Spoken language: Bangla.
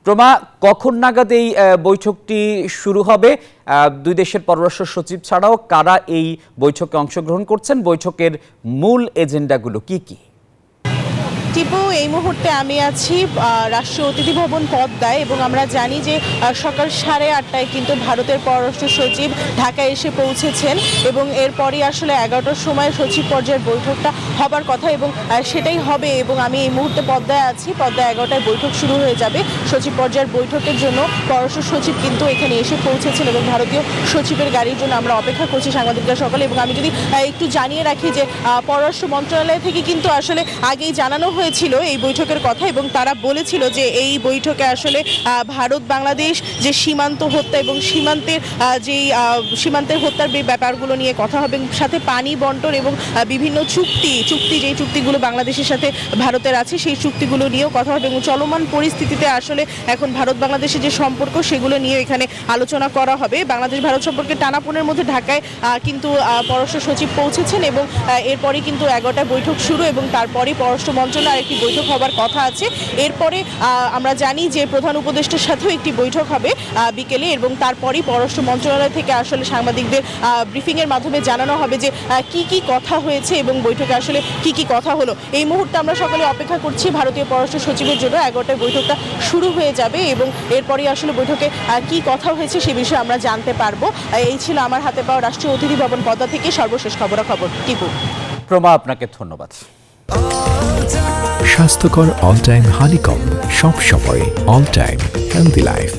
প্রমা, কখন নাগাদ এই বৈঠকটি শুরু হবে? দুই দেশের পররাষ্ট্র সচিব ছাড়াও কারা এই বৈঠকে অংশগ্রহণ করছেন? বৈঠকের মূল এজেন্ডাগুলো কি কি? টিপু, এই মুহূর্তে আমি আছি রাষ্ট্রীয় অতিথি ভবন পদ্মায় এবং আমরা জানি যে সকাল 8:30টায় কিন্তু ভারতের পররাষ্ট্র সচিব ঢাকায় এসে পৌঁছেছেন এবং এরপরই আসলে 11টার সময় সচিব পর্যায়ের বৈঠকটা হবার কথা এবং সেটাই হবে। এবং আমি এই মুহূর্তে পদ্মায় আছি। পদ্মায় 11টায় বৈঠক শুরু হয়ে যাবে। সচিব পর্যায়ের বৈঠকের জন্য পররাষ্ট্র সচিব কিন্তু এখানে এসে পৌঁছেছেন এবং ভারতীয় সচিবের গাড়ির জন্য আমরা অপেক্ষা করছি সাংবাদিকরা সকালে। এবং আমি যদি একটু জানিয়ে রাখি যে পররাষ্ট্র মন্ত্রণালয় থেকে কিন্তু আসলে আগেই জানানো হয়েছিল এই বৈঠকের কথা এবং তারা বলেছিল যে এই বৈঠকে আসলে ভারত বাংলাদেশ যে সীমান্ত হত্যা এবং সীমান্তের হত্যার ব্যাপারগুলো নিয়ে কথা হবে, সাথে পানি বন্টন এবং বিভিন্ন যেই চুক্তিগুলো বাংলাদেশের সাথে ভারতের আছে সেই চুক্তিগুলো নিয়েও কথা হবে এবং চলমান পরিস্থিতিতে আসলে এখন ভারত বাংলাদেশের যে সম্পর্ক সেগুলো নিয়ে এখানে আলোচনা করা হবে। বাংলাদেশ ভারত সম্পর্কে টানাপোড়েনের মধ্যে ঢাকায় কিন্তু পররাষ্ট্র সচিব পৌঁছেছেন এবং এরপরই কিন্তু 11টায় বৈঠক শুরু এবং তারপরেই পররাষ্ট্র মন্ত্রণালয় একটি বৈঠক হবার কথা আছে। এরপরে আমরা জানি যে প্রধান উপদেষ্টার সাথেও একটি বৈঠক হবে বিকেলে এবং তারপরেই পররাষ্ট্র মন্ত্রণালয় থেকে আসলে সাংবাদিকদের ব্রিফিংয়ের মাধ্যমে জানানো হবে যে কি কি কথা হয়েছে এবং বৈঠকে আসলে কি কি কথা হলো। এই মুহূর্তে আমরা সকলে অপেক্ষা করছি ভারতীয় পররাষ্ট্র সচিবের জন্য। 11টায় বৈঠকটা শুরু হয়ে যাবে এবং এরপরই আসলে বৈঠকে কি কথা হয়েছে সে বিষয়ে আমরা জানতে পারবো। এই ছিল আমার হাতে পাওয়া রাষ্ট্রীয় অতিথি ভবন পদ্মা থেকে সর্বশেষ খবরাখবর। টিপু। প্রমা, আপনাকে ধন্যবাদ। স্বাস্থ্যকর অল টাইম হানিকম, সব সময় অল টাইম হেলদি লাইফ।